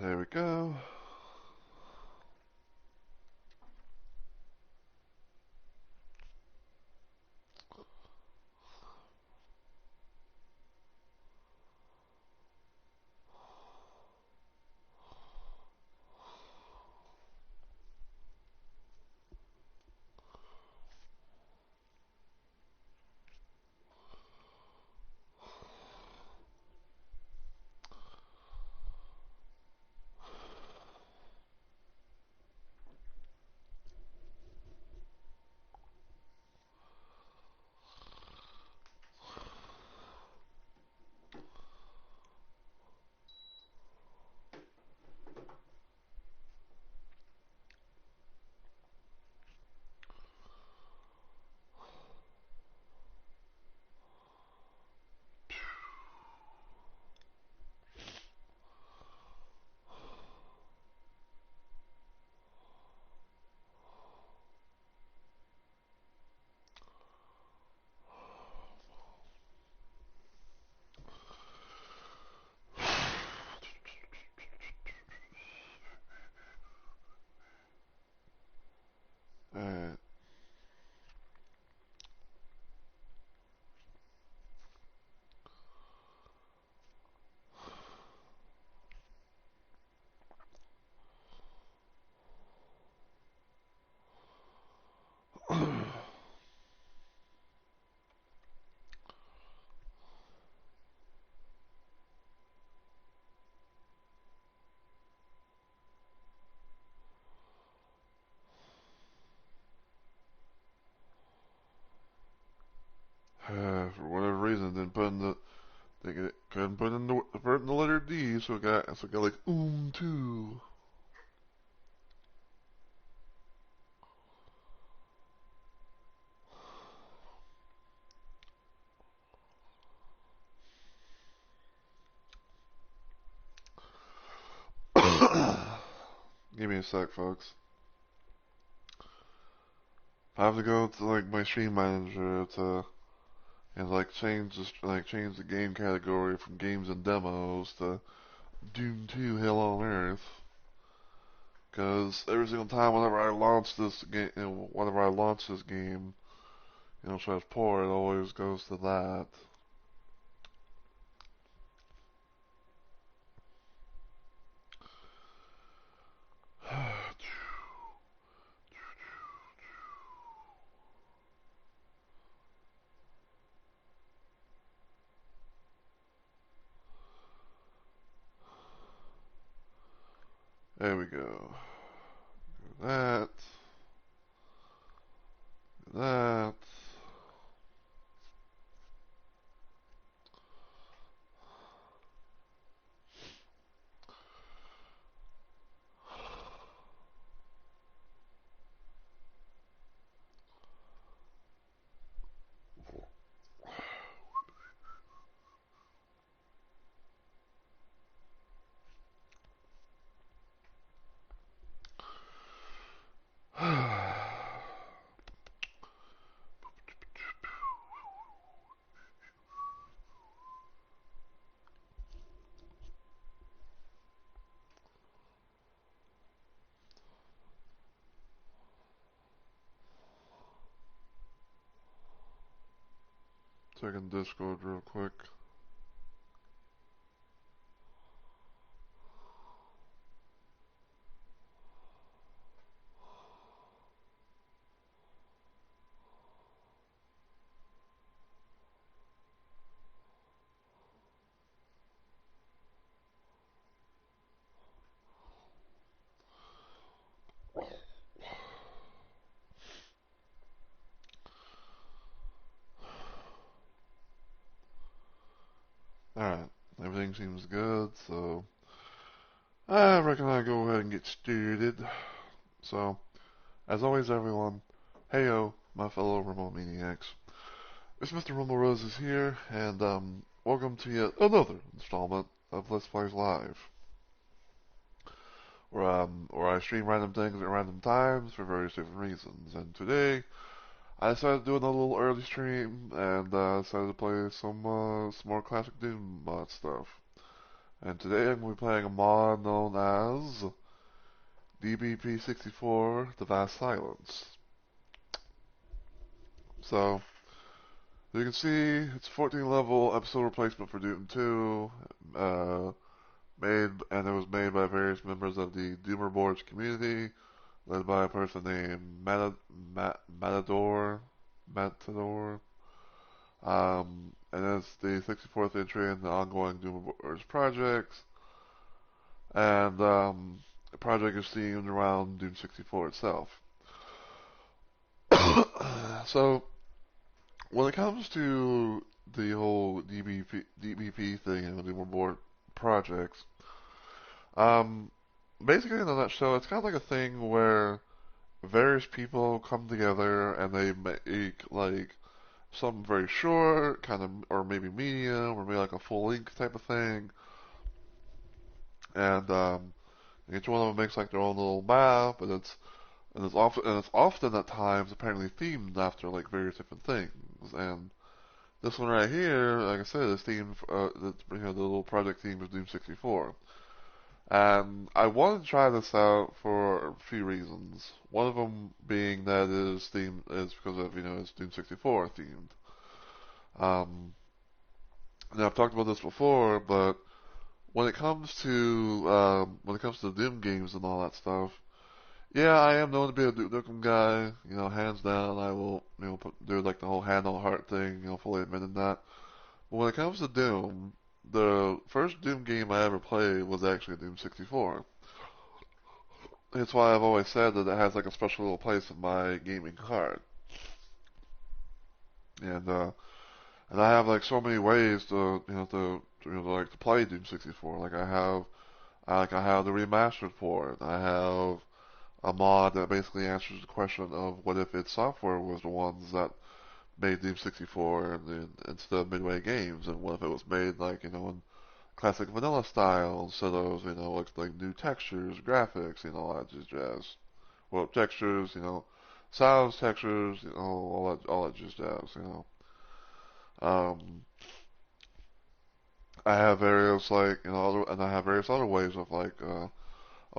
There we go. Alright. For whatever reason, didn't put in the they couldn't put in the letter D, so it got like too. Give me a sec, folks. I have to go to like my stream manager to and change the game category from games and demos to Doom 2 Hell on Earth. Because every single time whenever I launch this game, try to pour, it always goes to that. There we go. That. That. Checking Discord real quick. Alright, everything seems good, so I reckon I'll go ahead and get started. So, as always, everyone, heyo, my fellow remote maniacs. It's Mr. Rumble Roses here, and welcome to yet another installment of Let's Plays Live, where I stream random things at random times for various different reasons. And today, I decided to do another little early stream, and decided to play some more classic Doom mod stuff. And today I'm going to be playing a mod known as DBP64 The Vast Silence. So, you can see it's a 14 level episode replacement for Doom 2, and it was made by various members of the Doomer Boards community, led by a person named Matador. And it's the 64th entry in the ongoing Doomer Boards projects. And the project is themed around Doom 64 itself. So, when it comes to the whole DBP thing and the Board projects, basically in a nutshell, it's kind of like a thing where various people come together and they make like something very short, kind of, or maybe medium, or maybe like a full length type of thing, and each one of them makes like their own little map, and it's often at times apparently themed after like various different things. And this one right here, like I said, is themed. The little project theme is Doom 64. And I wanted to try this out for a few reasons. One of them being that it is themed is because of it's Doom 64 themed. Now I've talked about this before, but when it comes to the Doom games and all that stuff, yeah, I am known to be a Duke Nukem guy. Hands down, I will do like the whole hand on heart thing. Fully admitting that. But when it comes to Doom, the first Doom game I ever played was actually Doom 64. It's why I've always said that it has like a special little place in my gaming heart. And I have like so many ways to play Doom 64. I have the remastered port. I have a mod that basically answers the question of what if its software was the ones that made Doom 64 instead of Midway Games, and what if it was made in classic vanilla style instead of like new textures, graphics, all that just jazz. Well, textures, sounds, textures, all that just jazz. Um, I have various and I have various other ways of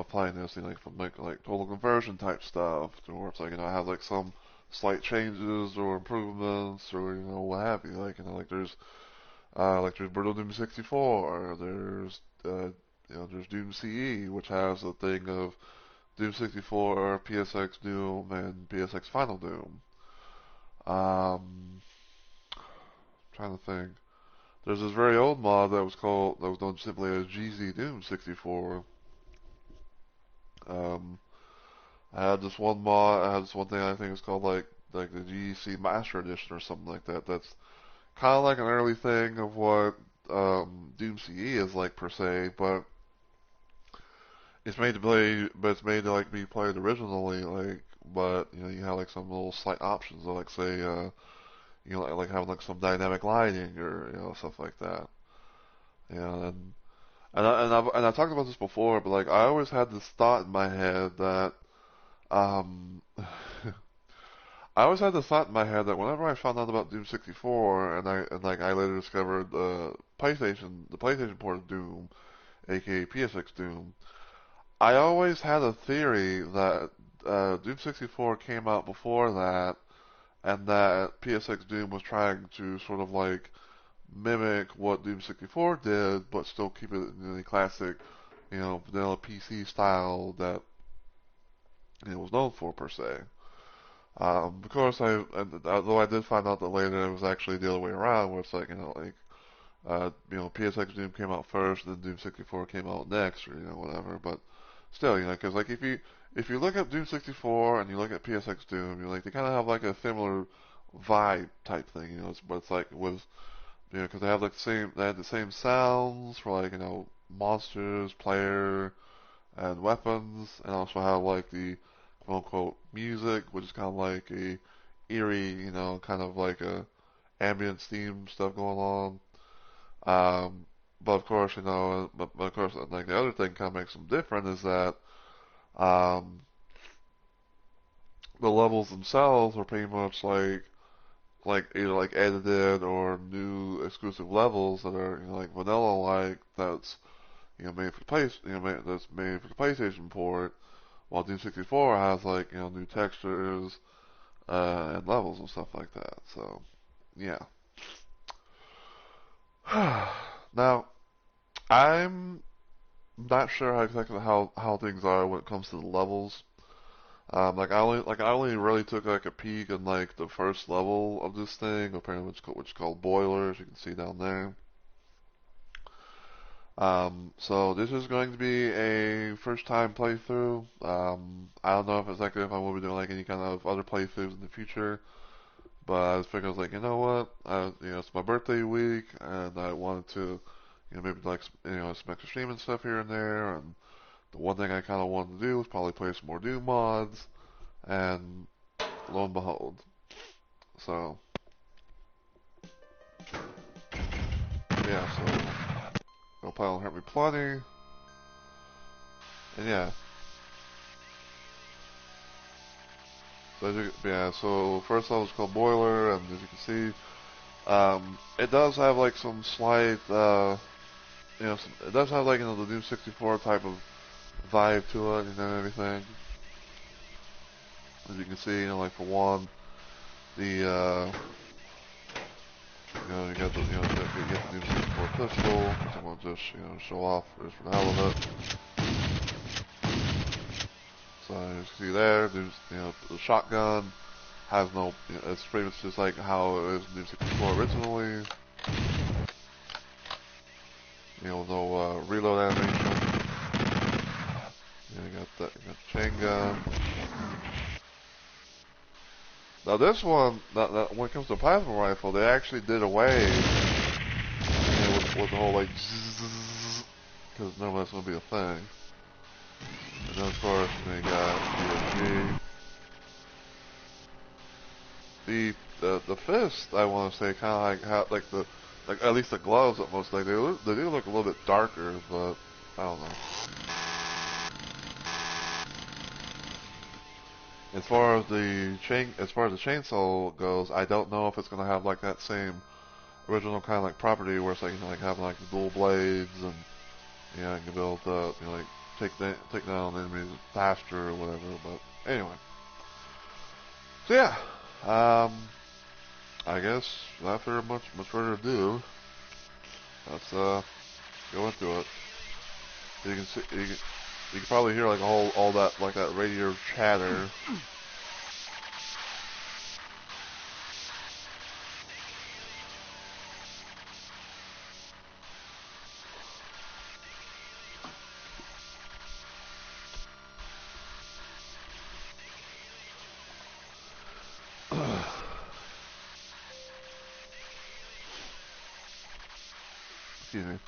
playing this, from like total conversion type stuff, to where it's I have like some slight changes or improvements or what have you. There's Brutal Doom 64. There's Doom CE, which has a thing of Doom 64, PSX Doom, and PSX Final Doom. Trying to think. There's this very old mod that was known simply as GZ Doom 64. I had this one mod. I had this one thing I think it's called like the GEC Master Edition or something like that. That's kind of like an early thing of what Doom CE is like per se, but it's made to play, but it's made to like be played originally, but you have like some little slight options, like say like having like some dynamic lighting or stuff like that. And I talked about this before, but like I always had this thought in my head that um I always had this thought in my head that whenever I found out about Doom 64, I later discovered the PlayStation port of Doom, aka PSX Doom, I always had a theory that Doom 64 came out before that, and that PSX Doom was trying to sort of like mimic what Doom 64 did, but still keep it in the classic, vanilla PC style that it was known for per se. Of course, although I did find out that later it was actually the other way around, where it's PSX Doom came out first, then Doom 64 came out next, or whatever. But still, because like if you look at Doom 64 and you look at PSX Doom, they kind of have like a similar vibe type thing, but it's like with because they had the same sounds for monsters, player, and weapons, and also have like the quote unquote music, which is kind of like a eerie, kind of like a ambient theme stuff going on. But of course, but of course, like the other thing kind of makes them different is that um, the levels themselves are pretty much like either like edited or new exclusive levels that are like vanilla like. That's made for the place, that's made for the PlayStation port, while Doom 64 has like new textures and levels and stuff like that. So yeah. Now I'm not sure exactly how things are when it comes to the levels. I only really took like a peek in like the first level of this thing, apparently which is called Boiler, as you can see down there. So this is going to be a first time playthrough. I don't know if I will be doing like any kind of other playthroughs in the future, but I was figuring, I was like, you know what, it's my birthday week, and I wanted to, maybe like, some extra streaming stuff here and there, and the one thing I kind of wanted to do was probably play some more Doom mods, and lo and behold. So, yeah, so, it'll probably hurt me plenty, and yeah. So first level is called Boiler, and as you can see, it does have like some slight, it does have like, the Doom 64 type of vibe to it, and everything. As you can see, like for one, the, you got the, you get the Doom 64 pistol, which I'm gonna just, show off just for the hell of it. So as you can see there, there's, the shotgun has no, it's pretty much just like how it was in Doom 64 originally. No reload animation. You got the chain gun. Now this one, when it comes to plasma rifle, they actually did away with the whole like because none of that's gonna be a thing. And then of course they got DSG. The fist, I want to say, kind of like how like at least the gloves almost like they do look a little bit darker, but I don't know. As far as the chainsaw goes, I don't know if it's gonna have like that same original kind of like property where it's like like having like the dual blades, and you can be able to like take down enemies faster or whatever. But anyway, so yeah, I guess after much further ado, let's go into it. You can see you can probably hear like all that like that radio chatter. Excuse me.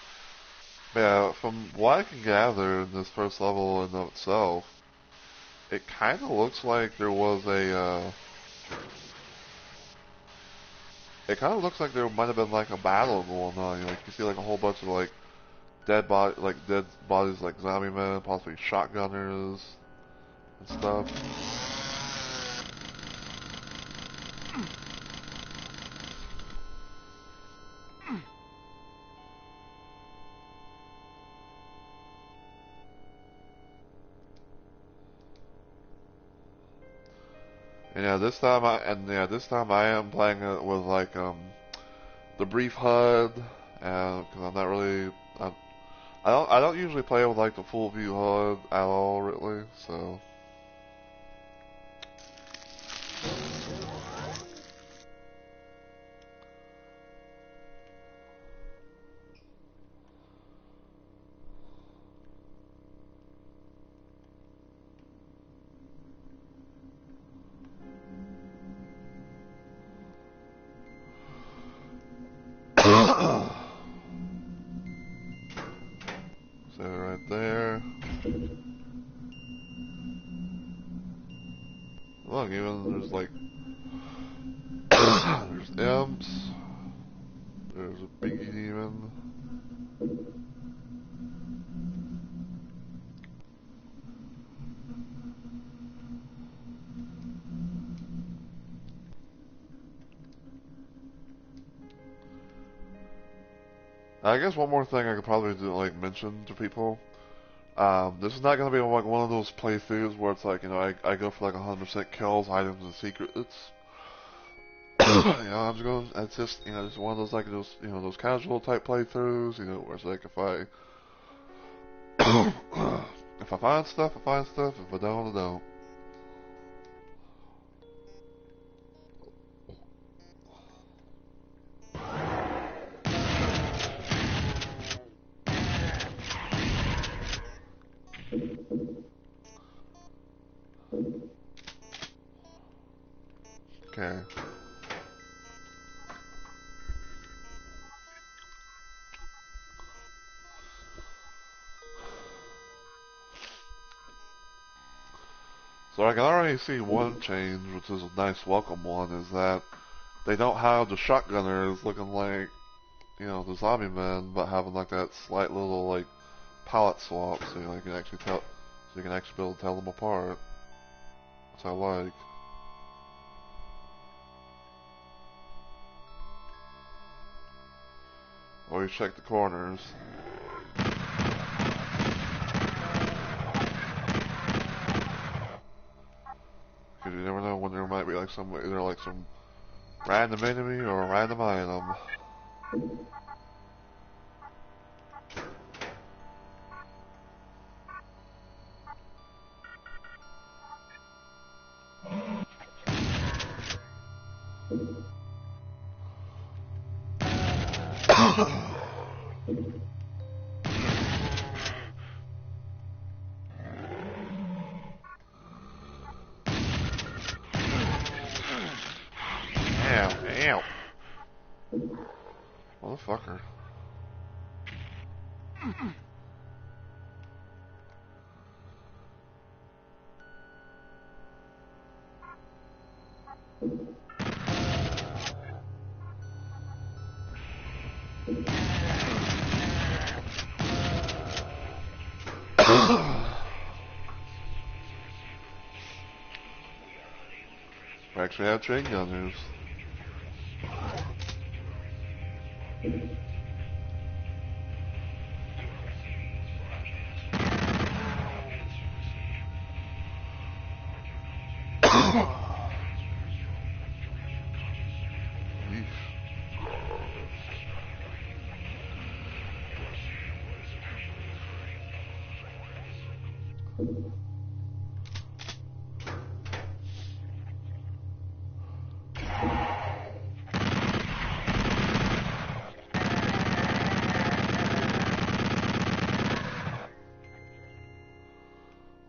Yeah, from what I can gather in this first level in of itself, it kind of looks like there was it kind of looks like there might have been like a battle going on. Like you see like a whole bunch of like dead bodies like zombie men, possibly shotgunners and stuff. And this time I am playing it with like the brief HUD, and because I'm not really I don't usually play with like the full view HUD at all really, so. So right there. Look, even there's like there's imps. There's a biggie demon. I guess one more thing I could probably do, like mention to people. This is not gonna be like one of those playthroughs where it's like, I go for like 100% kills, items, and secrets. I'm just going. It's just, just one of those like those casual type playthroughs. Where it's like if I if I find stuff, I find stuff. If I don't, I don't. Okay. So I can already see one change, which is a nice welcome one, is that they don't have the shotgunners looking like, the zombie men, but having like that slight little like palette swap, so you can actually be able to tell them apart. Which I like. Always check the corners. Because you never know when there might be like either like some random enemy or a random item. Ow, ow. Motherfucker. We actually have chain gunners.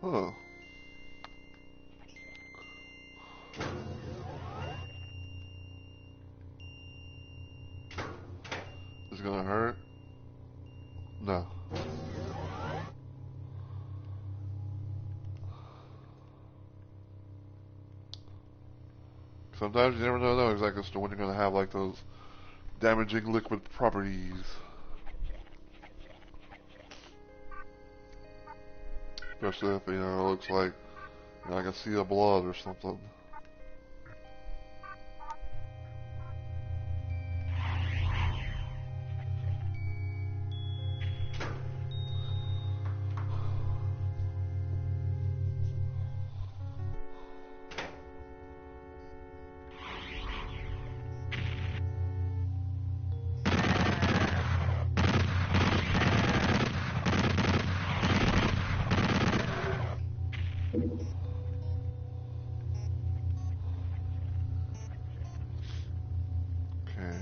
Huh. Is it gonna hurt? No. Sometimes you never know exactly when you're gonna have like those damaging liquid properties. Especially if, it looks like, I can see the blood or something. Okay.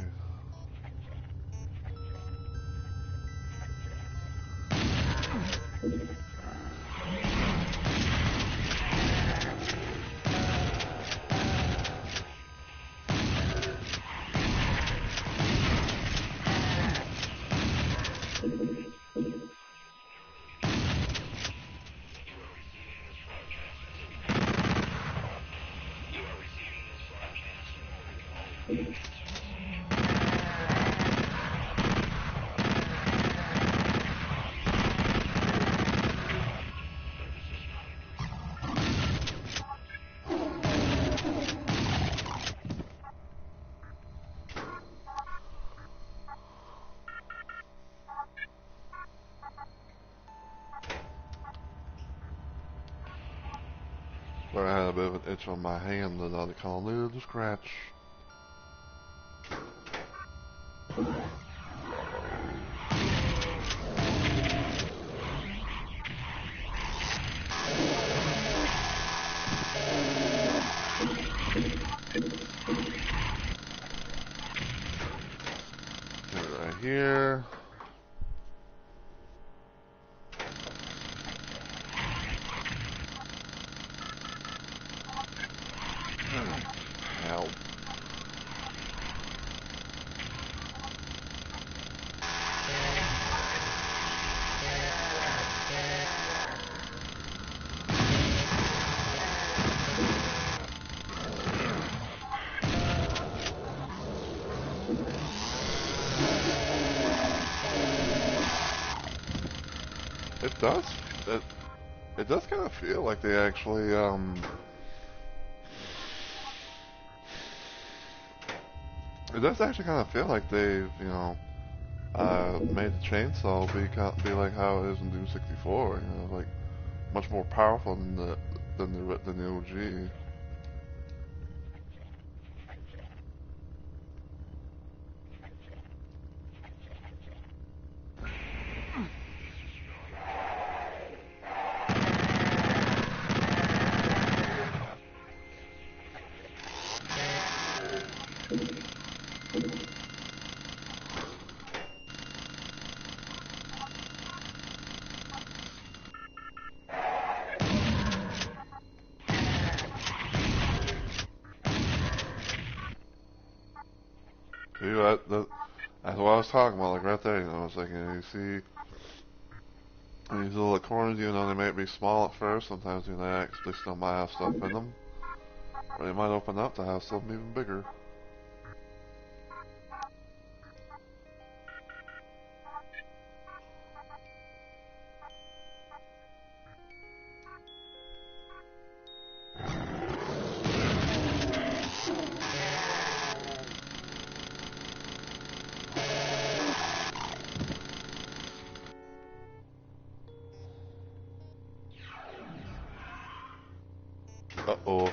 But I had a bit of an itch on my hand that I kind of needed to scratch. Right here. Ow. It does. It does kind of feel like they actually It does actually kind of feel like they've made the chainsaw be like how it is in Doom 64. You know, like much more powerful than the OG. See, that's what I was talking about, like right there. You know, I was like, you see these little corners, they might be small at first. Sometimes, they actually still might have stuff in them, or they might open up to have something even bigger. Uh-oh.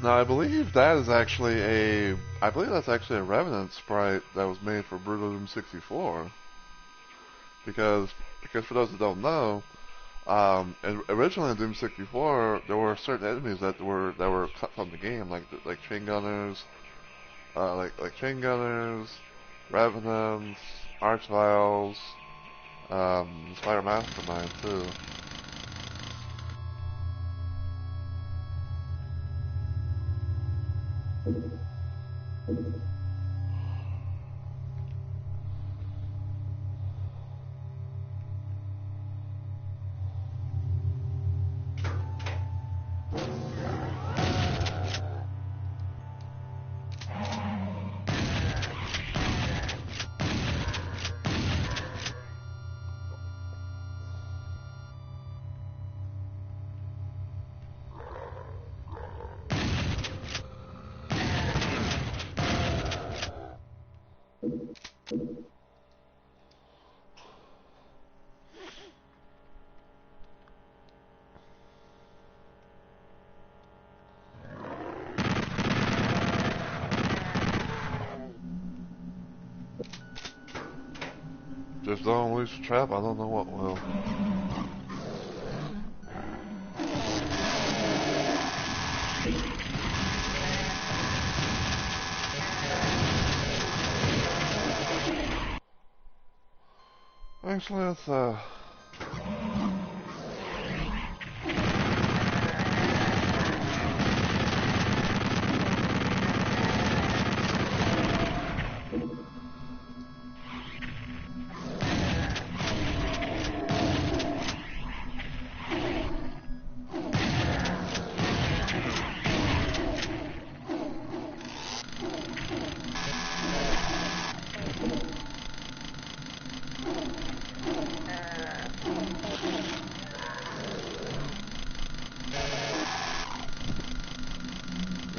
Now, I believe that's actually a Revenant sprite that was made for Brutal Doom 64. Because for those that don't know, originally in Doom 64, there were certain enemies that were cut from the game, like chain gunners, like chain gunners, Revenants, Archviles, Spider Mastermind too. Just don't lose the trap, I don't know what will. Actually, let's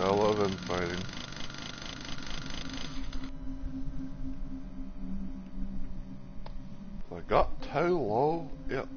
I love infighting. I got too low yet.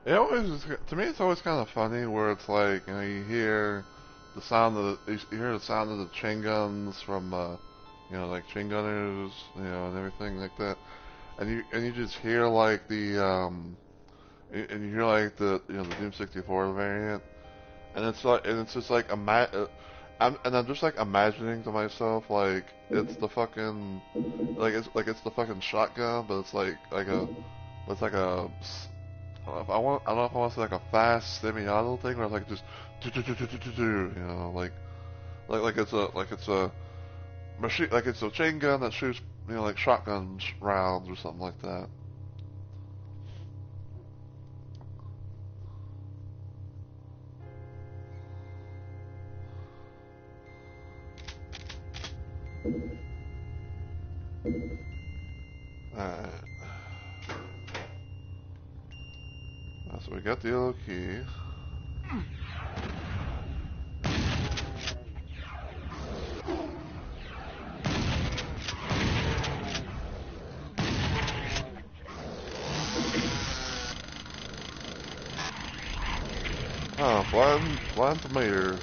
It always, to me, it's always kind of funny where it's like, you know, you hear the sound of you hear the sound of the chain guns from, you know, like chain gunners, you know, and everything like that, and you just hear like and you hear like you know, the Doom 64 variant, and it's like, and it's just like I'm just like imagining to myself like it's the fucking, like it's the fucking shotgun, but it's like a I don't know if I want to say like a fast semi-auto thing or like just you know, like it's a machine, like it's a chain gun that shoots, you know, like shotgun rounds or something like that. Alright, so we got the yellow key. Oh, blind tomato.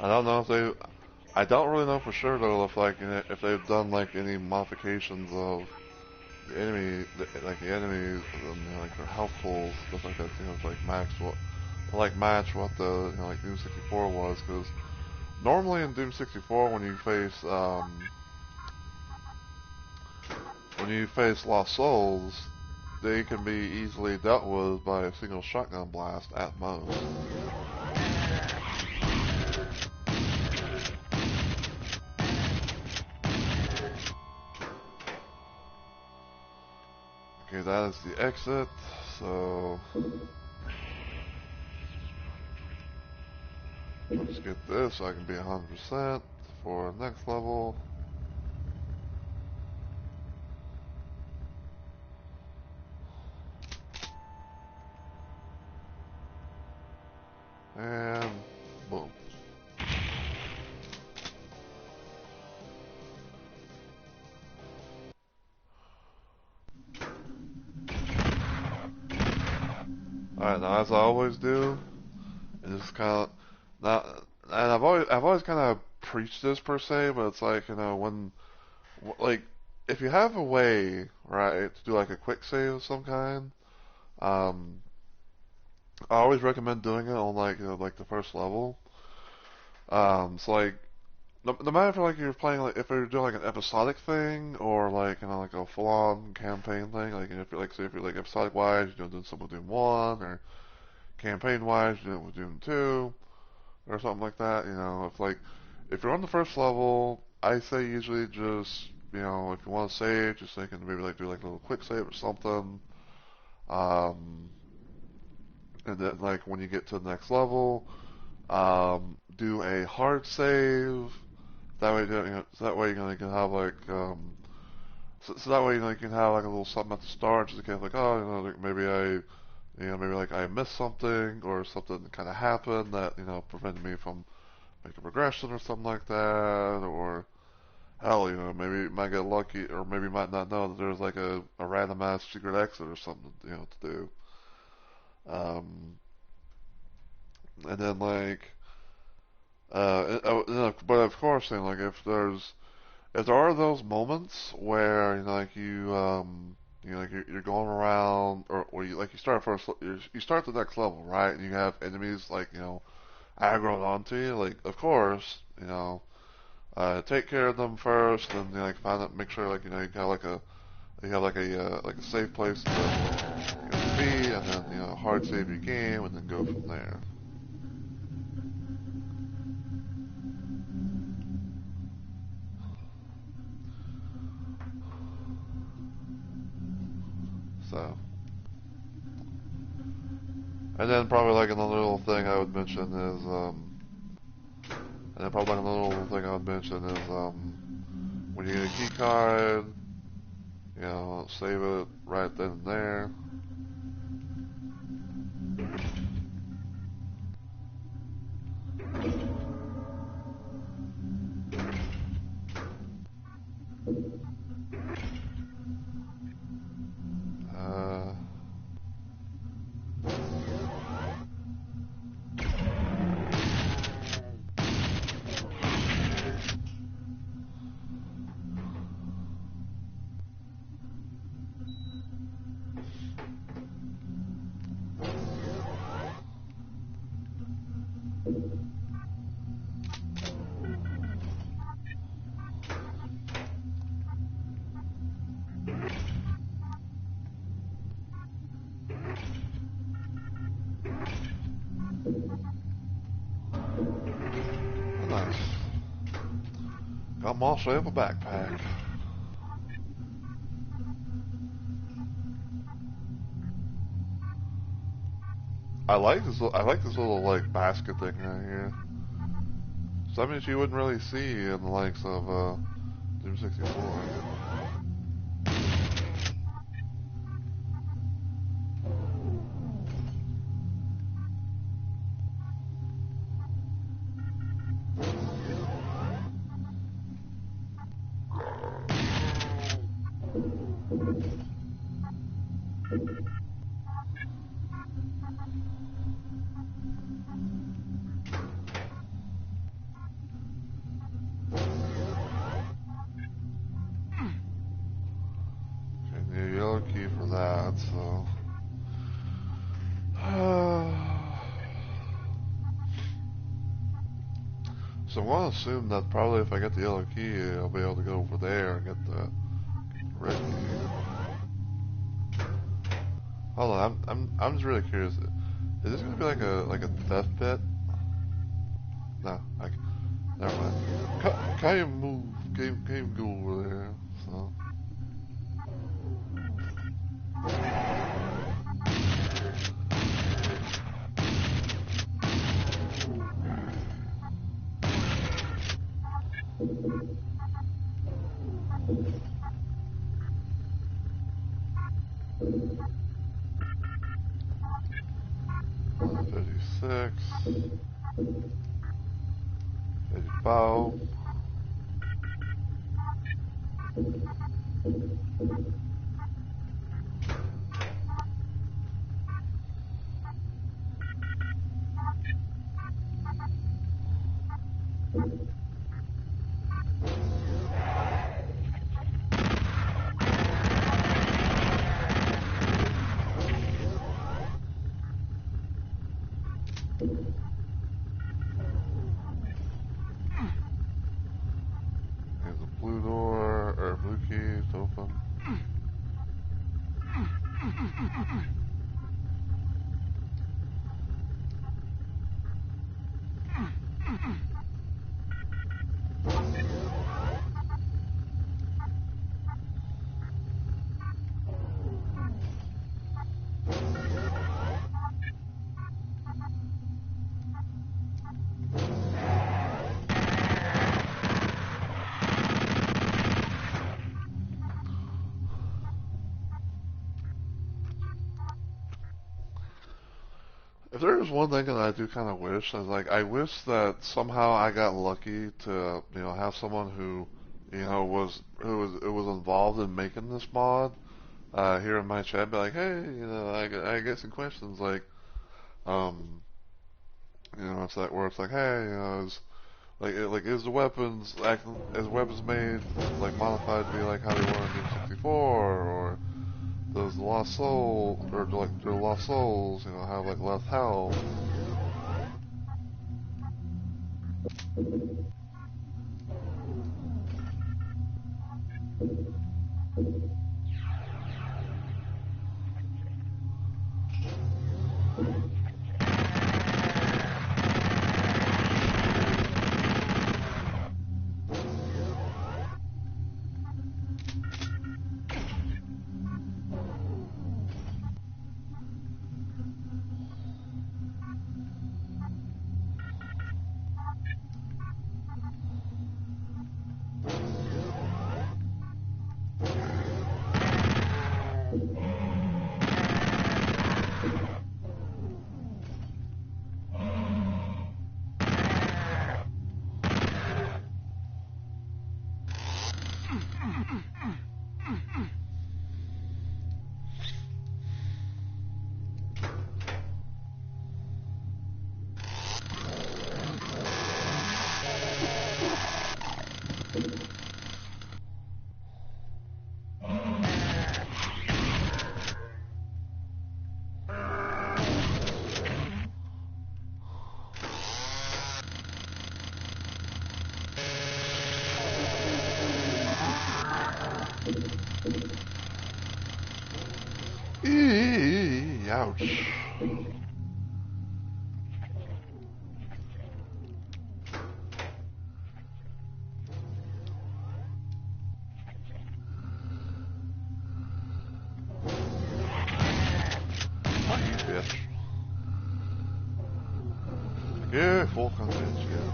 I don't know if they. I don't really know for sure though if they've done like any modifications of the enemy, like the enemy, you know, like their health pools, stuff like that. You know, to like match what the, you know, like Doom 64 was. Because normally in Doom 64, when you face Lost Souls, they can be easily dealt with by a single shotgun blast at most. Okay, that is the exit, so let's get this so I can be 100% for next level. And boom. Alright, now as I always do, and just kind of not, and I've always kind of preached this per se, but it's like, you know, like if you have a way, right, to do like a quick save of some kind, um, I always recommend doing it on like, you know, like the first level. So like no matter if like you're playing, like if you're doing like an episodic thing or like, you know, like a full-on campaign thing, like, you know, if you're like, say if you're like episodic wise, you're doing something with Doom 1, or campaign wise, you're doing it with Doom 2 or something like that. You know, if you're on the first level, I say usually just, you know, if you want to save, just thinking maybe like do like a little quick save or something. Um, and then like when you get to the next level, do a hard save. That way, you know, so that way you know, you can have like so that way, you know, you can have like a little something at the start, just in case, like, oh, you know, like maybe like I missed something or something kind of happened that, you know, prevented me from making progression or something like that, or hell, you know, maybe you might get lucky, or maybe you might not know that there's like a random ass secret exit or something, you know, to do. Um, and then like but of course, you know, like if there are those moments where you know, like you know, like you're going around, or you like you start first, you start the next level, right? And you have enemies like you know aggroed onto you. Like, of course, you know, take care of them first, and you know, like find out, make sure like you know you got like a safe place to be, and then you know hard save your game, and then go from there. So, and then probably like another little thing I would mention is and then probably like another little thing I would mention is when you get a key card, you know, save it right then and there. Uh, nice. Got myself a backpack. I like this little like basket thing right here. Something that you wouldn't really see in the likes of Doom 64. 'Kay, need a yellow key for that, so. So I'm gonna assume that probably if I get the yellow key, I'll be able to go over there and get the red key. Hold on, I'm just really curious. Is this gonna be like a theft pit? No, never mind. Can you move? Can you go over there? So. 56, 55. There's a blue door, or blue key to open. If there's one thing that I do kind of wish, is like I wish that somehow I got lucky to, you know, have someone who, you know, was involved in making this mod, here in my chat, be like, hey, you know, I get some questions, like, um, you know, it's like where it's like, hey, you know, Like is the weapons acting as weapons made like modified to be like how they were in Doom 64, or does the Lost Soul or like the Lost Souls, you know, have like less health? Eee, ouch. Oh, you bitch. Yeah, full content, yeah.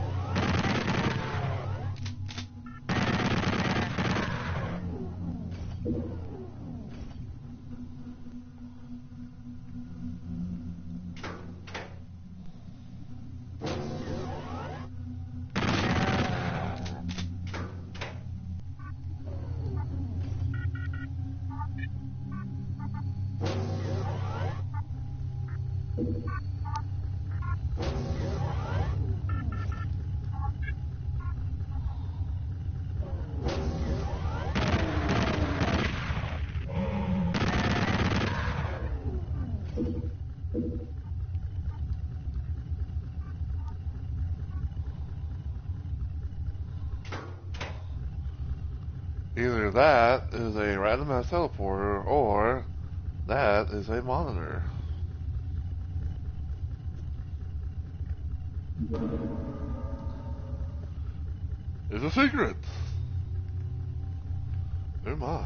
Either that is a randomized teleporter, or that is a monitor. It's a secret. Oh my.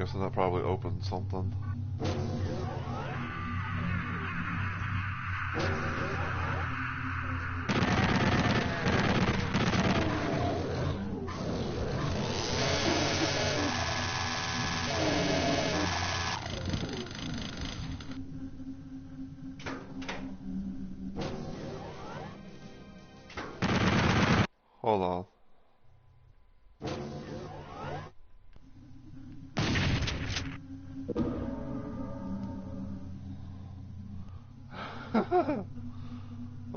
guessing that probably opened something. Hold on.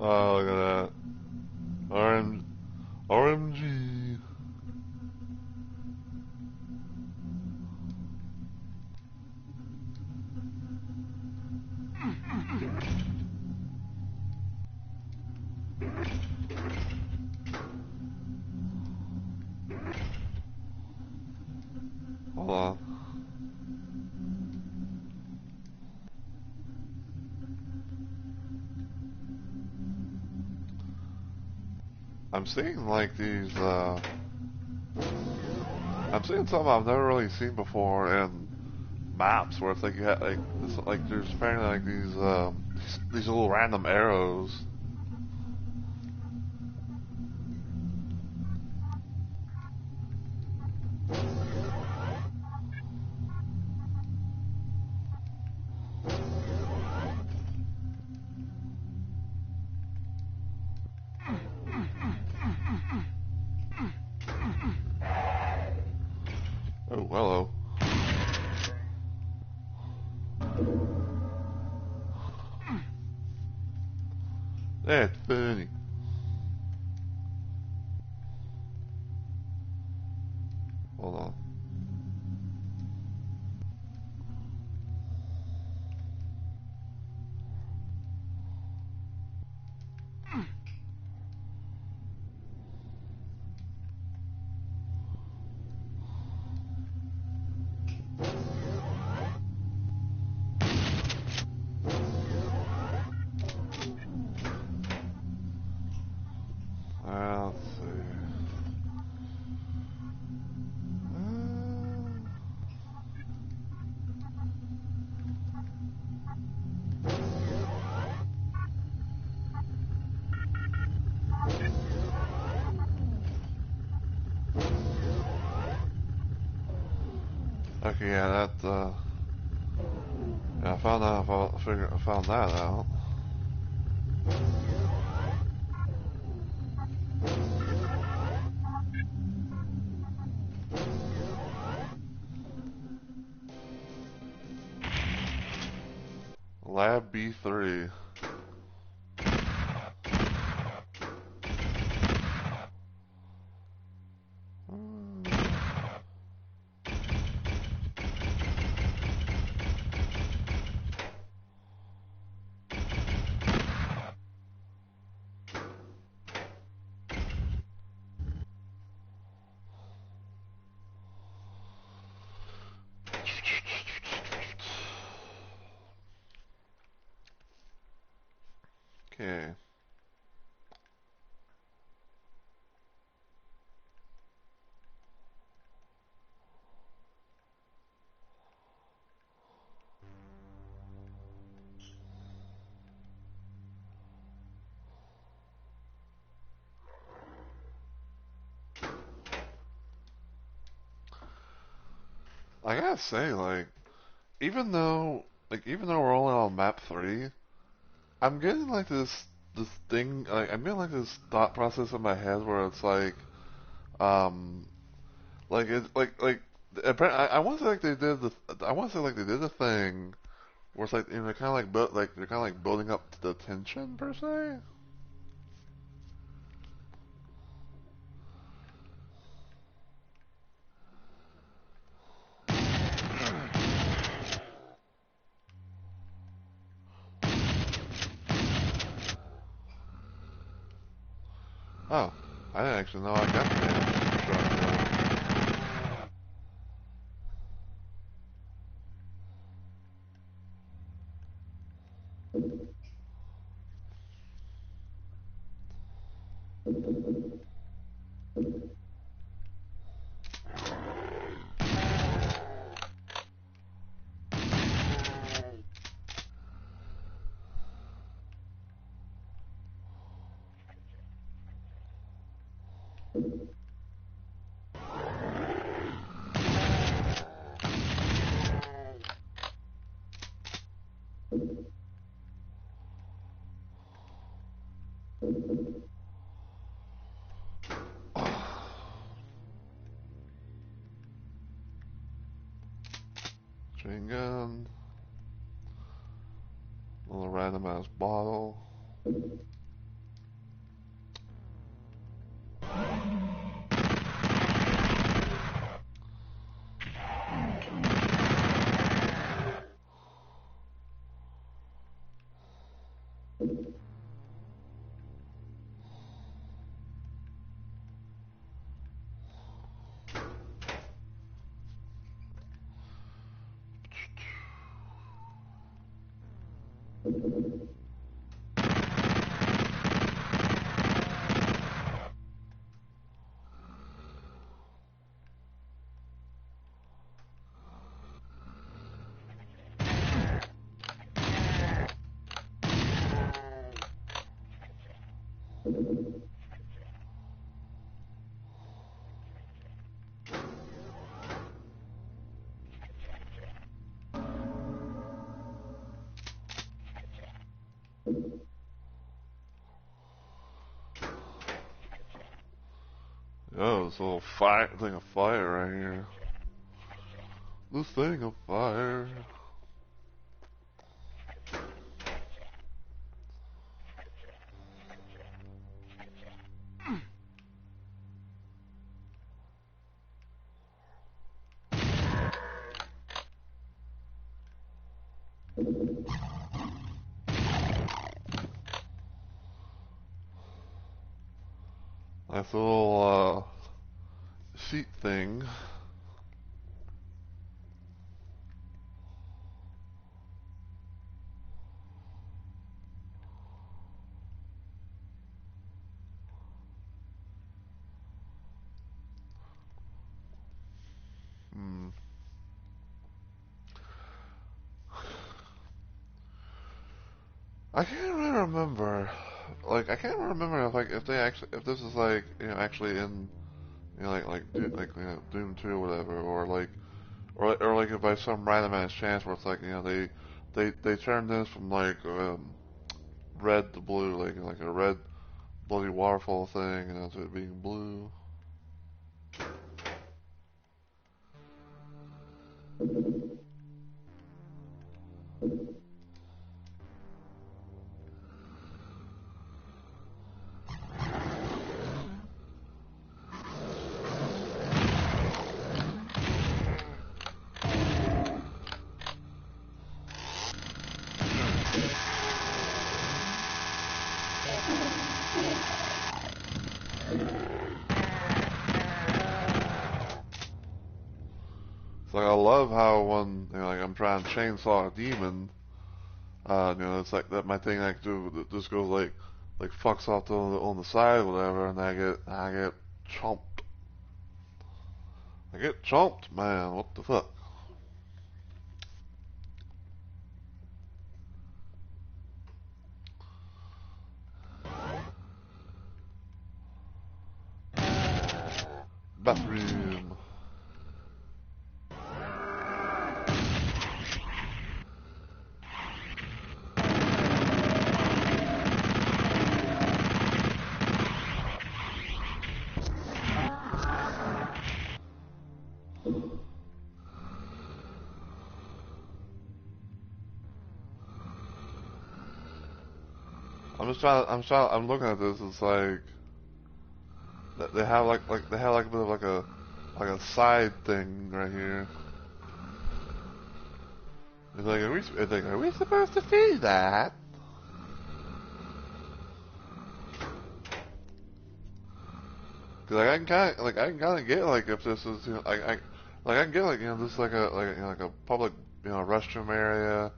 Oh, look at that. RMG. Hold on. I'm seeing like these, I'm seeing something I've never really seen before in maps where it's like you have like this, like there's apparently like these little random arrows. Oh, hello. That's funny. Hold on. Let's see. Okay, yeah, yeah, I found that. I found that out. Lab B3. Okay. I gotta say, like, even though we're only on map 3, I'm getting like this thing, like I'm getting like this thought process in my head where it's um, I want to say like they did I want to say like they did a thing where it's like, you know, they're kind of like they're kind of like building up to the tension per se. Oh, I didn't actually know I got Chain gun. Little randomized bottle. Oh, this little fire thing of fire right here. This thing of fire. Nice little sheet thing. Hmm. I can't really remember. Like, I can't remember if they actually, if this is like, actually in, Doom 2 or whatever, or like if by some random ass chance where it's like, they turned this from like, red to blue, like a red bloody waterfall thing, and to it being blue. It's like I love how when like I'm trying to chainsaw a demon, it's like that my thing I can do that just goes like fucks off on the side or whatever, and I get chomped. I get chomped, man. What the fuck? Bathroom. I'm looking at this. It's like they have they have like a bit of like a side thing right here. Are we supposed to see that? Cause I can kind of get like if this is I can get like this is like like a public restroom area.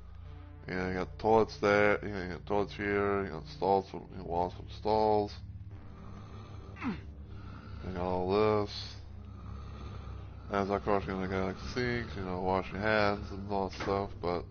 You got toilets there. You got toilets here. You got stalls from walls from stalls. You got all this. As of course you're gonna get like sinks, wash your hands and all that stuff. But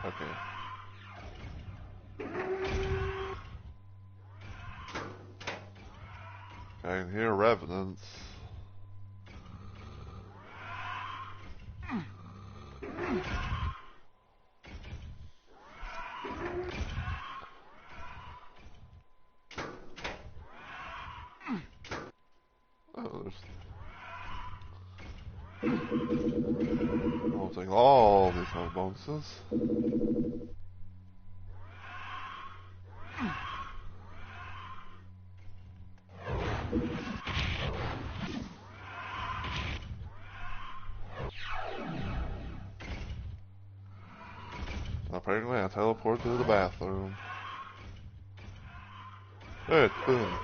Okay. I can hear revenants. Oh, I'll take all these hard bonuses. Apparently, I teleport to the bathroom. Hey, boom.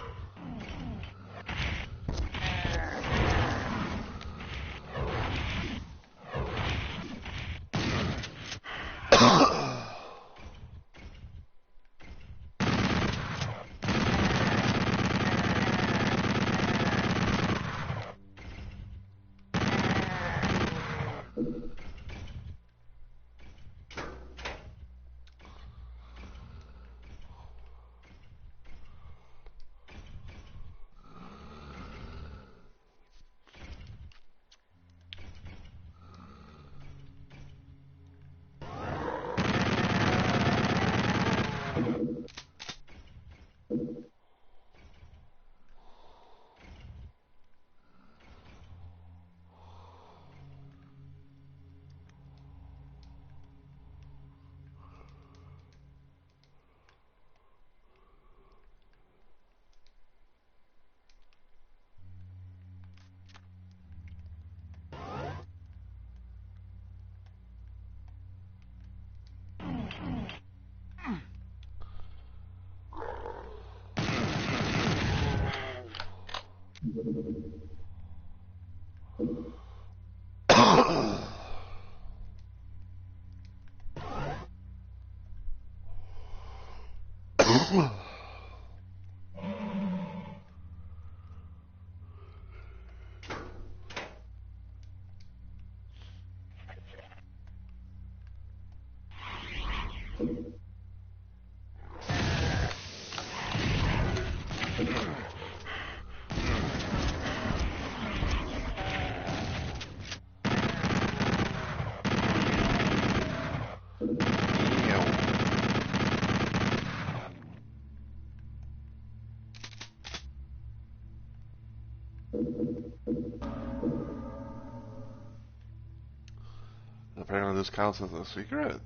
Apparently this counts as a secret.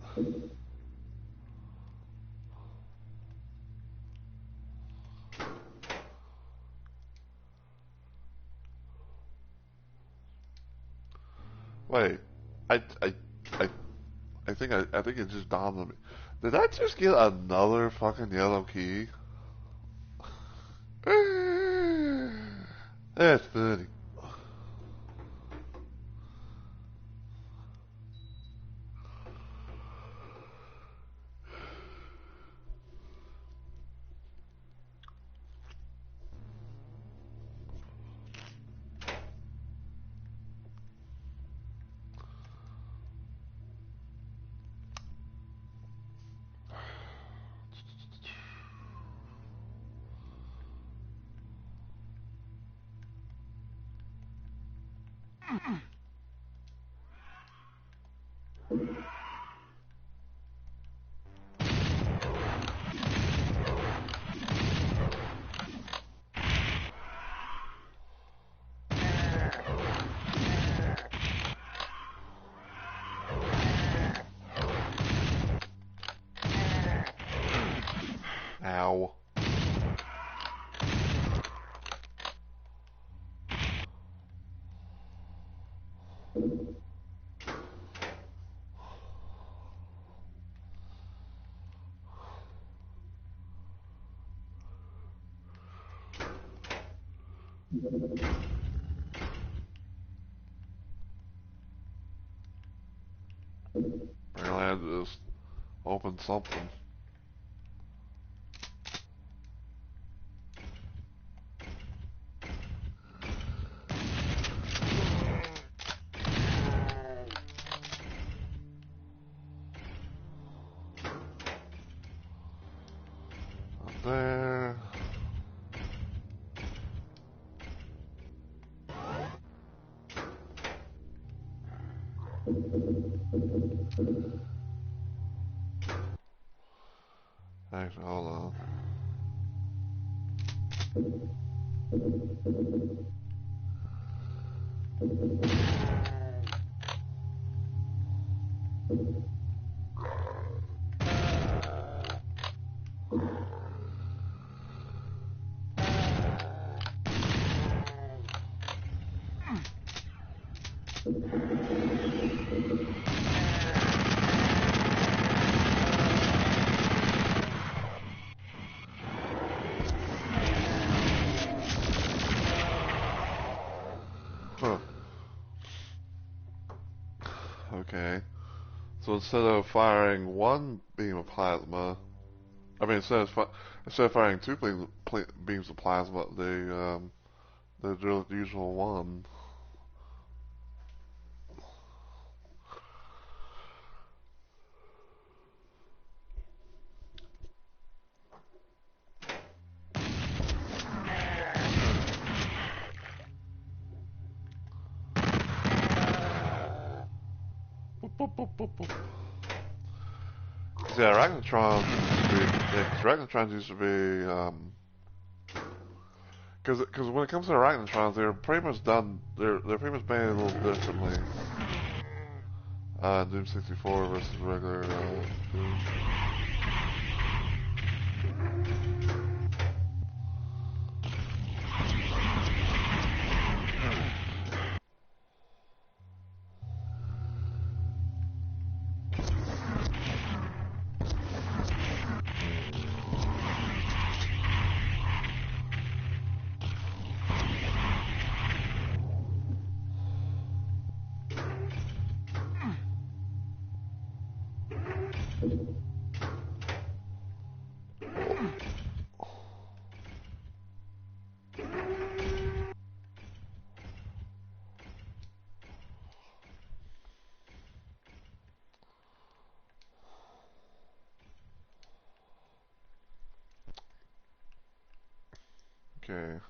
Wait, I, I, I, I think it just dawned on me. Did I just get another fucking yellow key? That's funny. Ow. Apparently I had to just open something. Up there. Actually, hold on. Huh. Okay. So instead of firing one beam of plasma, I mean instead of firing two beams of plasma, they drill the usual one. Boop, boop, boop, boop. Yeah, Arachnotrons used to be, because when it comes to Arachnotrons, they're pretty much done, they're pretty much made a little differently. Doom 64 versus regular, Doom. Okay.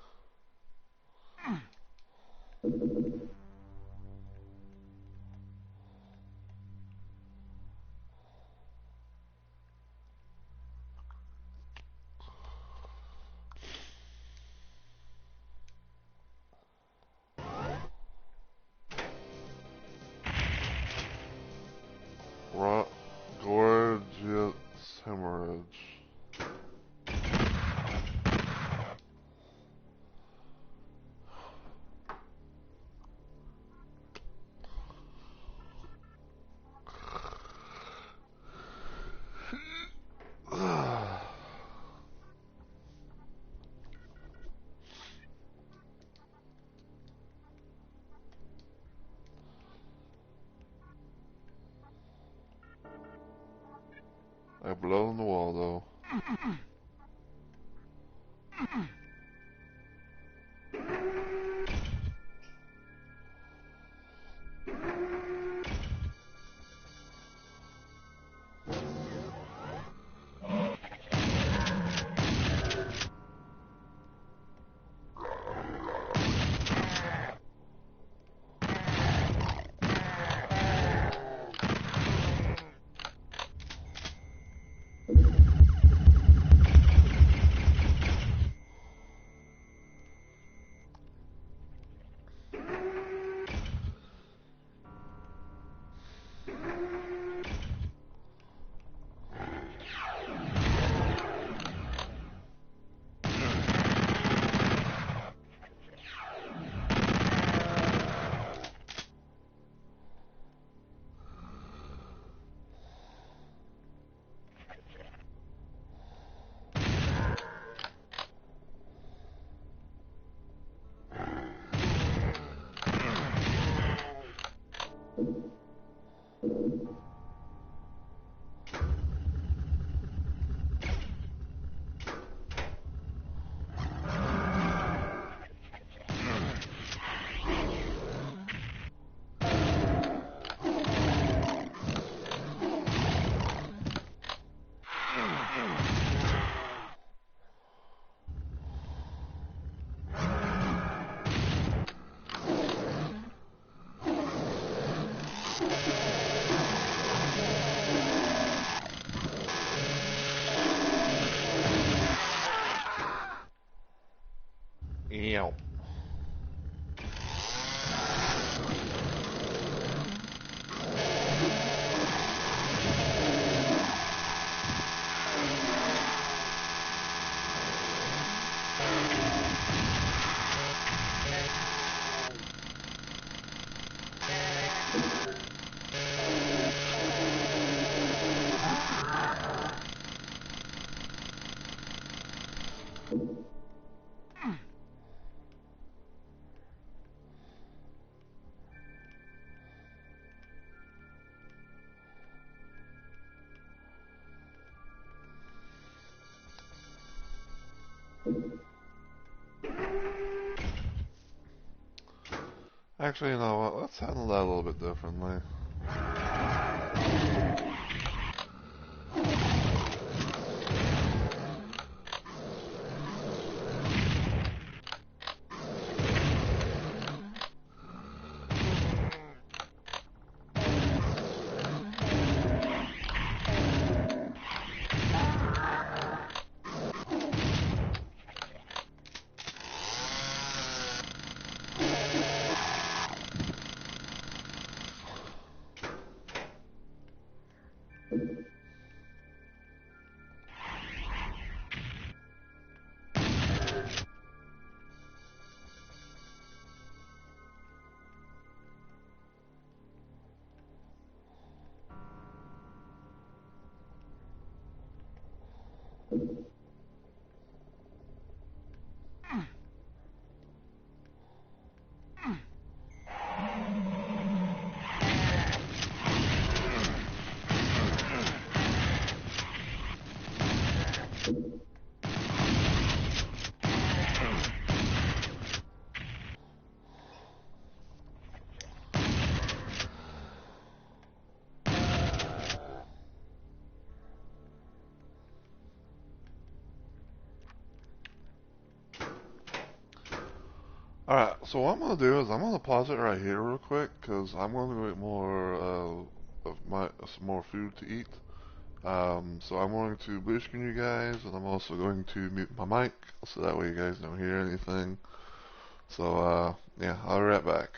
Gorgeous hemorrhage. I blow in the wall though. Ew. Actually, you know what? Let's handle that a little bit differently. Alright, so what I'm gonna do is I'm gonna pause it right here real quick, because I'm gonna go get more some more food to eat. So I'm going to blue screen you guys, and I'm also going to mute my mic, so that way you guys don't hear anything. So, yeah, I'll be right back.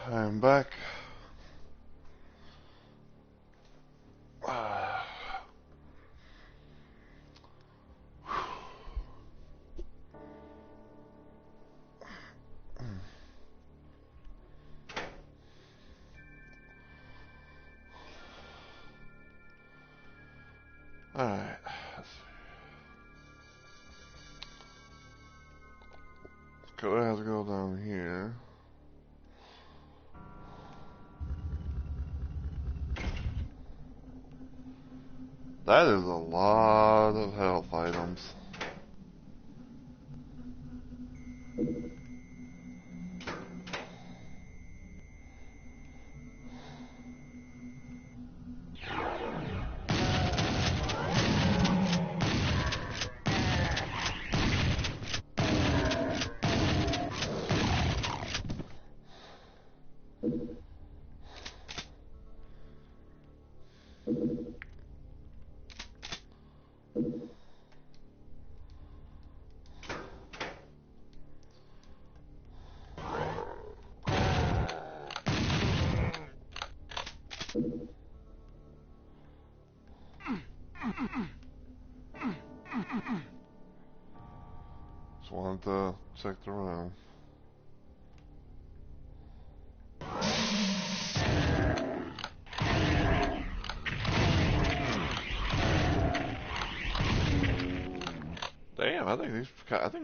I'm back. Alright, let's see. Code has to go down here. That is a lot of health items. Just wanted to check the room. Damn, I think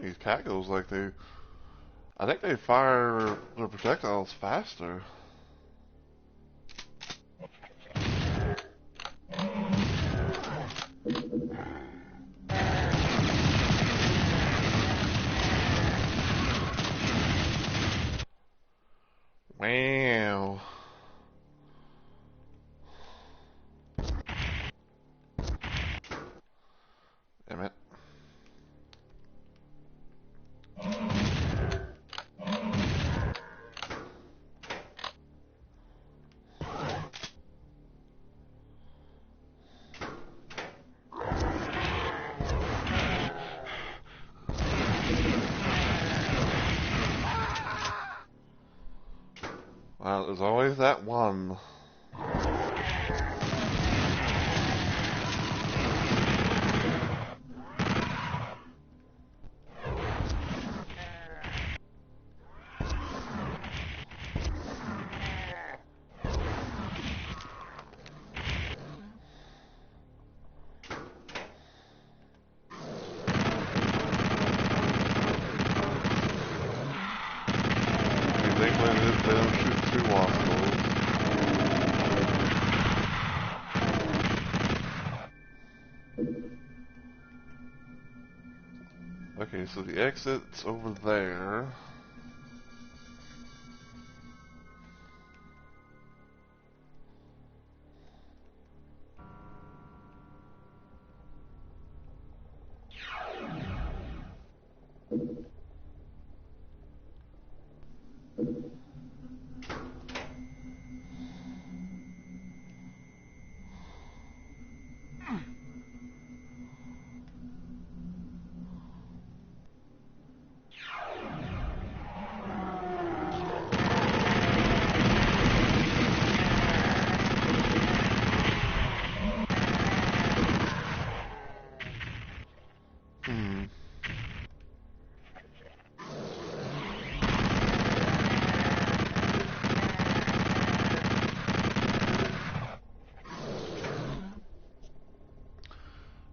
these Cagos I think they fire their projectiles faster. Wow. Damn it. Well, there's always that one. They don't shoot too often. Okay, so the exit's over there.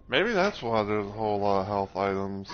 Maybe that's why there's a whole lot of health items.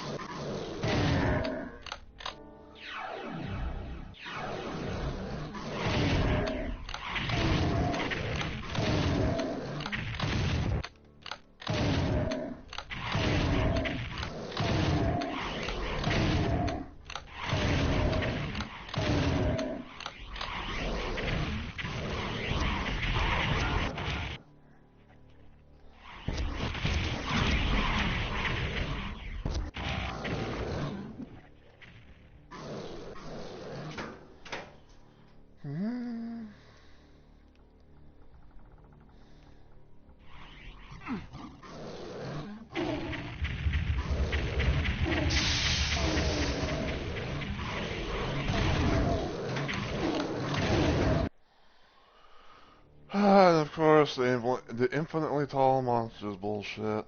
And of course, the infinitely tall monsters bullshit.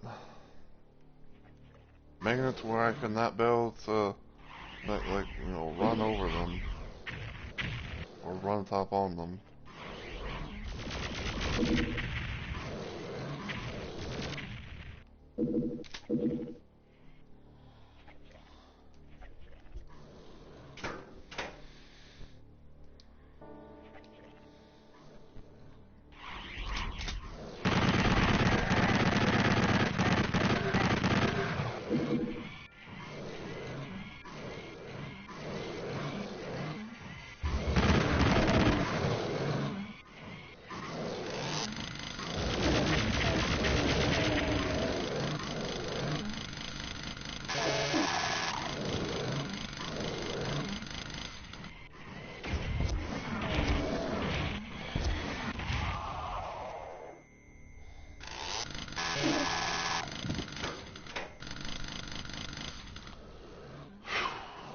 Making it to where I could not be able to, run over them. Or run top on them.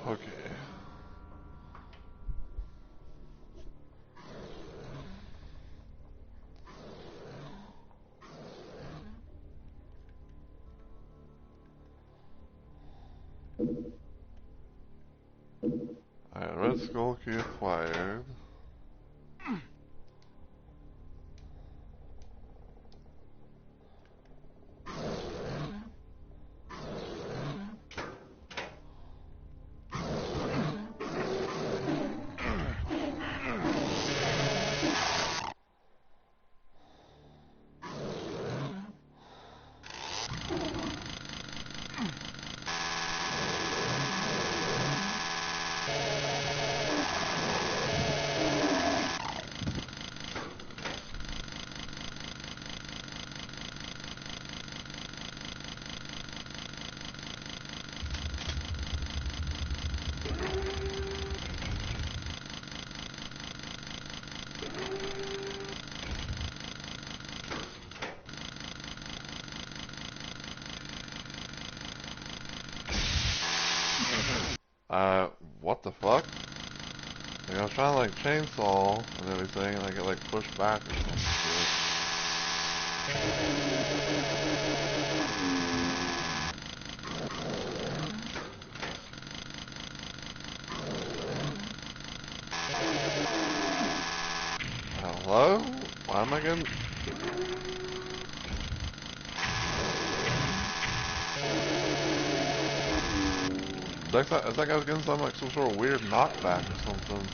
Okay. Alright, red skull key acquired. What the fuck? Like, I was trying to, like, chainsaw and everything, and I get, like, pushed back or some shit. Hello? Why am I getting... It's like I was getting some, like, some sort of weird knockback or something.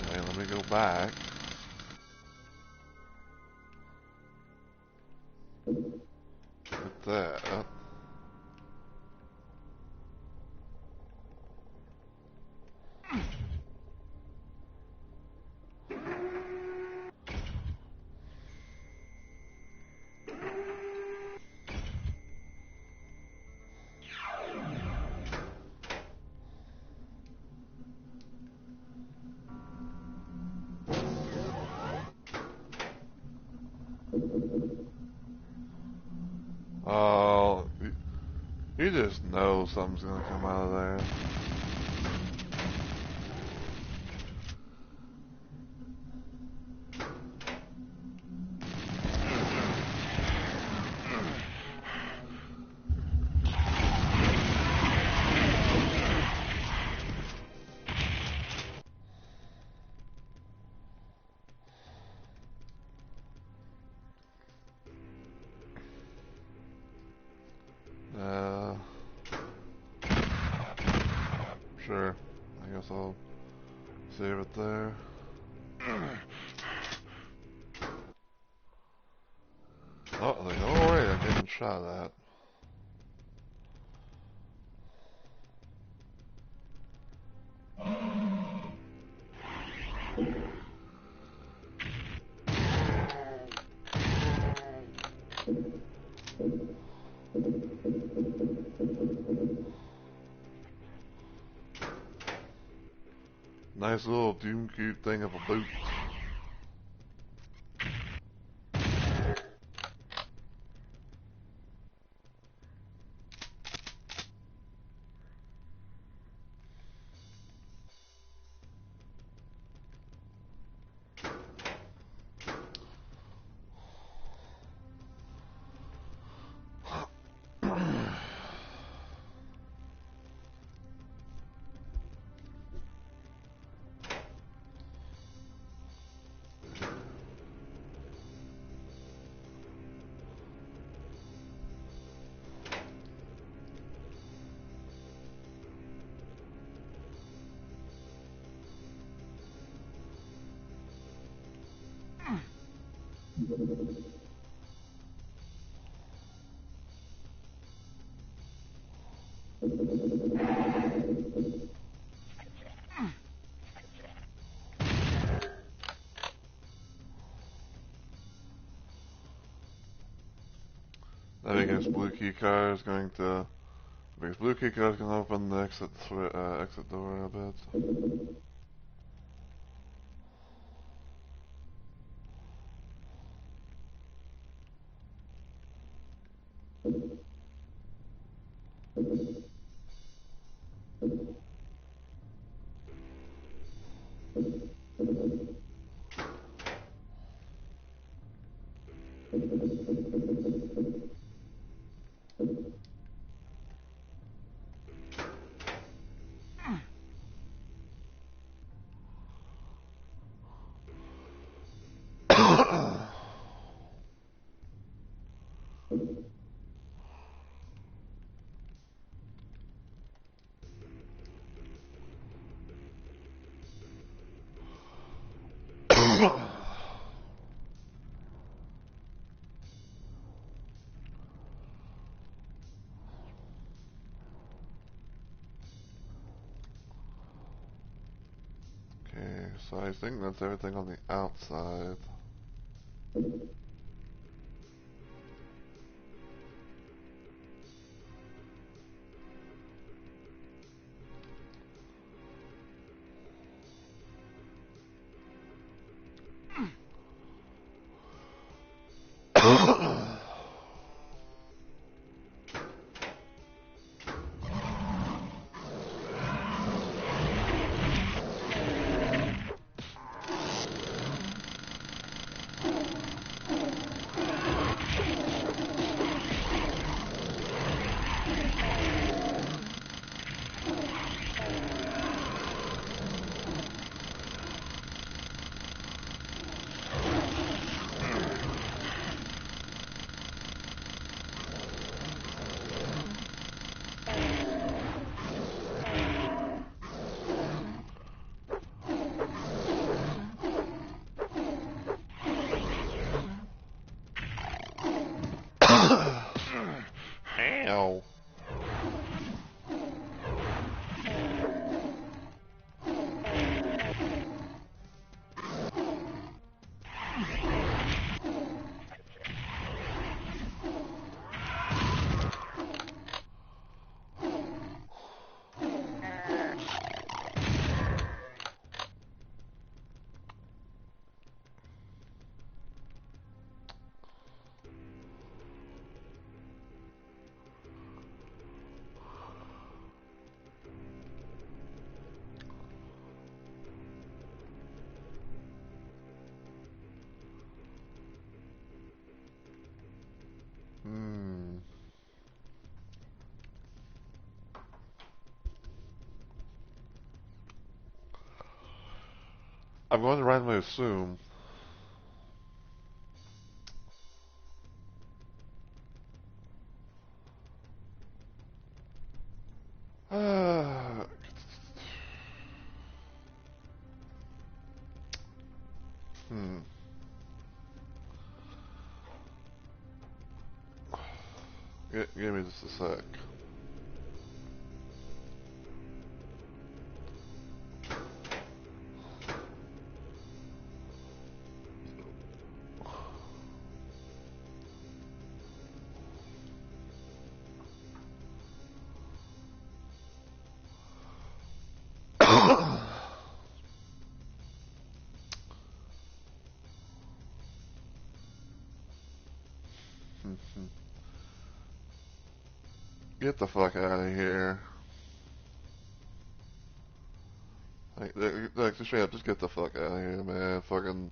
Okay, let me go back. Get that. Oh, you just know something's gonna come out of there. Sure. I guess I'll save it there. Oh, like, alright, I'm getting shot at. Nice little Doom Cube thing of a boot. I think this blue key card is going to. Because blue key card is going to open the exit door, I bet. Okay, so I think that's everything on the outside. Ow. Hmm. I'm going to randomly assume. Uh, hmm. Give me just a sec. Get the fuck out of here. Like, straight up, just get the fuck out of here, man. Fucking,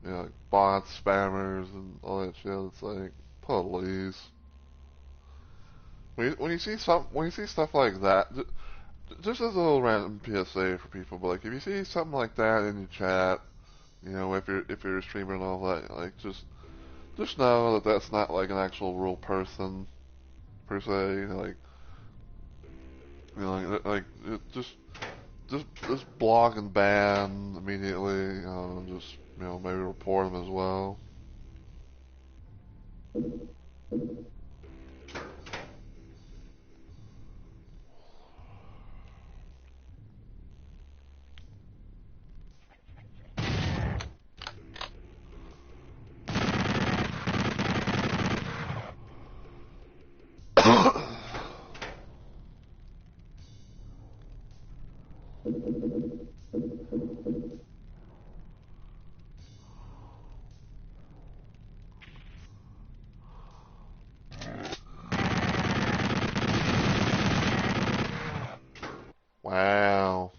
like, bots, spammers, and all that shit. It's like, please. When you see stuff like that, just as a little random PSA for people, but like, if you see something like that in your chat, if you're a streamer and all that, like, just know that that's not like an actual real person per se. Just block and ban immediately. Just maybe report them as well. Wow.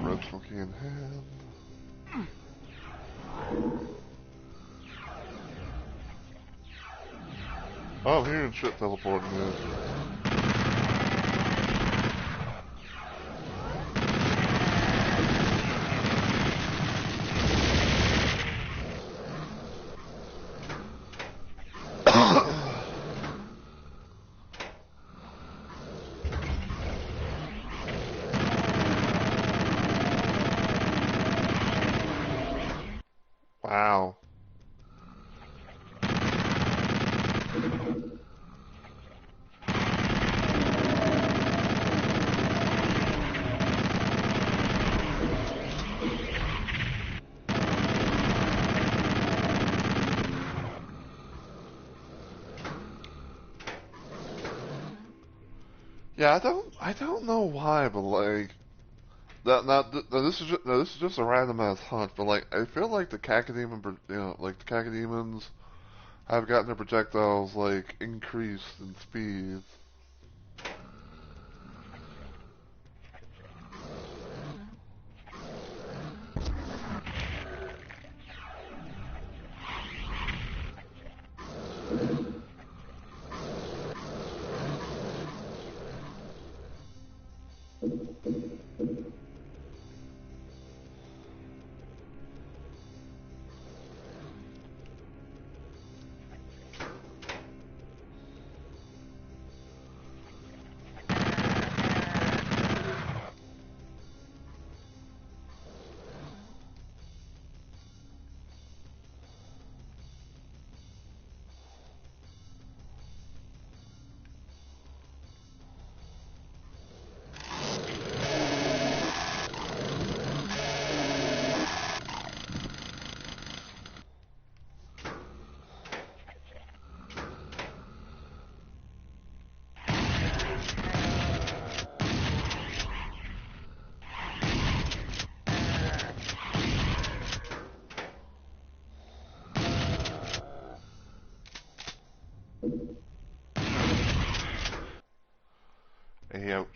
Red smoking in hand. Oh, I'm hearing shit teleporting in. Wow. Yeah, I don't know why, but like this is just a random ass hunch, but like I feel like the cacodemon, like the cacodemons have gotten their projectiles like increased in speed. Ouch.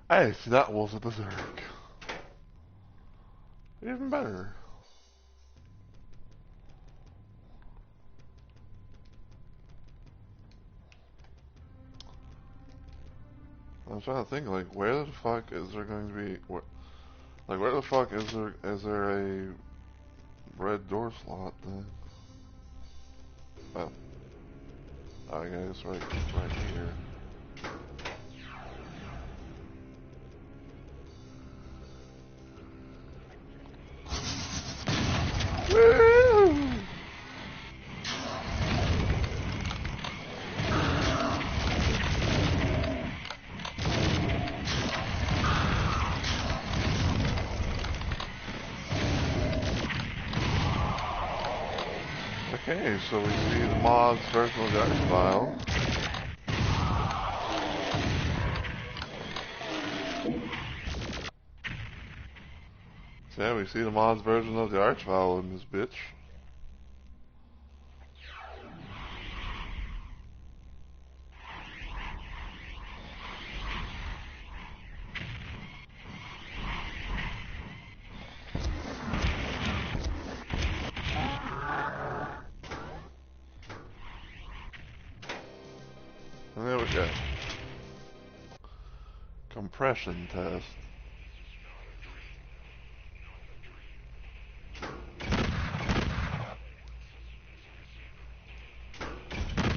Hey, see, that was a berserk. Even better. I'm trying to think, like, where the fuck is there going to be, like, where the fuck is there a red door slot then. Oh, I guess right here. Woo! Okay, so we see the mods version of the X-File. So yeah, we see the mods version of the Archvile in this bitch. And there we go. Compression test.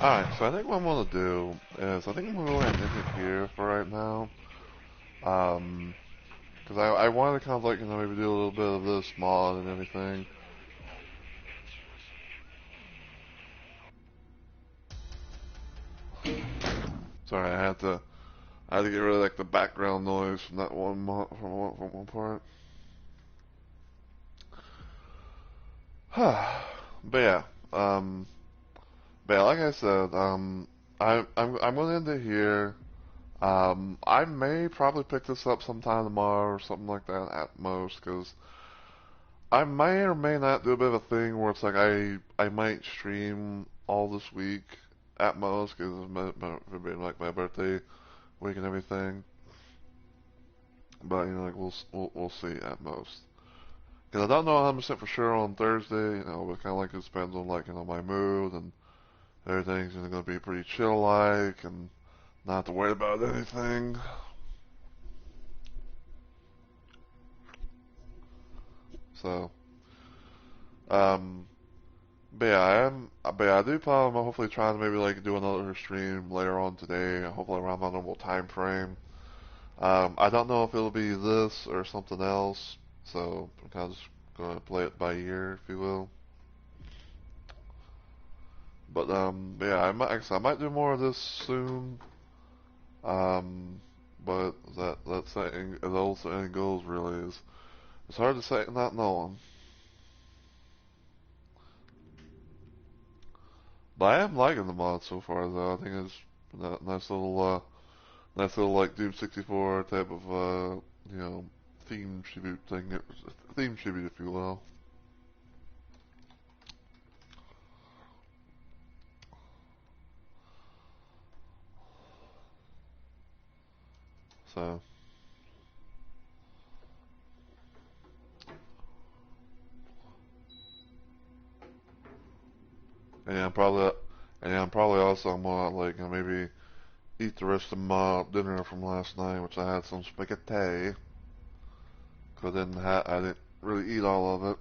Alright, so I think what I'm gonna do is I think I'm gonna go ahead and end it here for right now. Because I wanted to kind of like, you know, maybe do a little bit of this mod and everything. Sorry, I had to get rid of like the background noise from that one mod, from one part. But yeah, like I said, I'm gonna end it here. I may probably pick this up sometime tomorrow or something like that at most, because I may or may not do a bit of a thing where it's like I might stream all this week at most, because it's been like my birthday week and everything. But you know, like we'll see at most. Because I don't know 100% for sure on Thursday. You know, but kind of like it depends on like, you know, my mood, and everything's going to be pretty chill like, and not have to worry about anything. So, um, but yeah, I do plan on hopefully trying to maybe like do another stream later on today, hopefully around my normal time frame. I don't know if it'll be this or something else, so I'm kind of just gonna play it by ear, if you will. But yeah, I might do more of this soon. Um, but that setting, the old saying goes really is, it's hard to say not knowing. But I am liking the mod so far, though. I think it's a nice little like Doom 64 type of you know, theme tribute thing, theme tribute, if you will. So, and yeah, I'm probably also gonna like, you know, maybe eat the rest of my dinner from last night, which I had some spaghetti. Cause I didn't really eat all of it.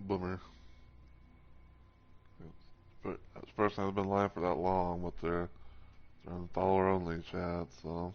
boomer. This person has been live for that long, but they're on follower only chat, so.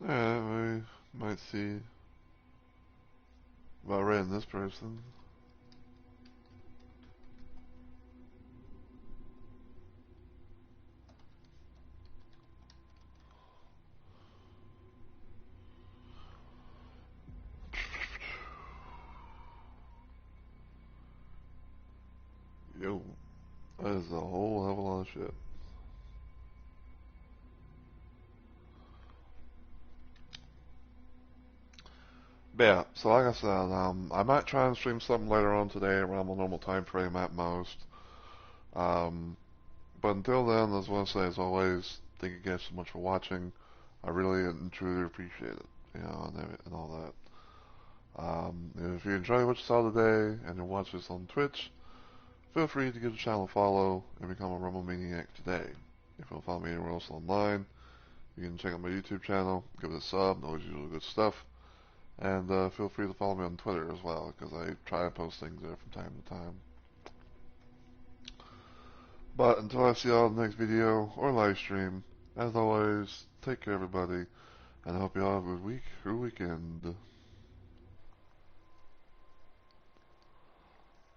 Yeah, we might see about rating this person. Yo, that is a whole hell of a lot of shit. But yeah, so like I said, I might try and stream something later on today around the normal time frame at most. Um, but until then, I just want to say, as always, thank you guys so much for watching. I really and truly appreciate it, and all that. If you enjoyed what you saw today and you watch this on Twitch, feel free to give the channel a follow and become a Rumble Maniac today. If you want to follow me anywhere else online, you can check out my YouTube channel, give it a sub, always usually good stuff. And feel free to follow me on Twitter as well, because I try to post things there from time to time. But until I see you all in the next video or live stream, as always, take care everybody, and I hope you all have a good week or weekend.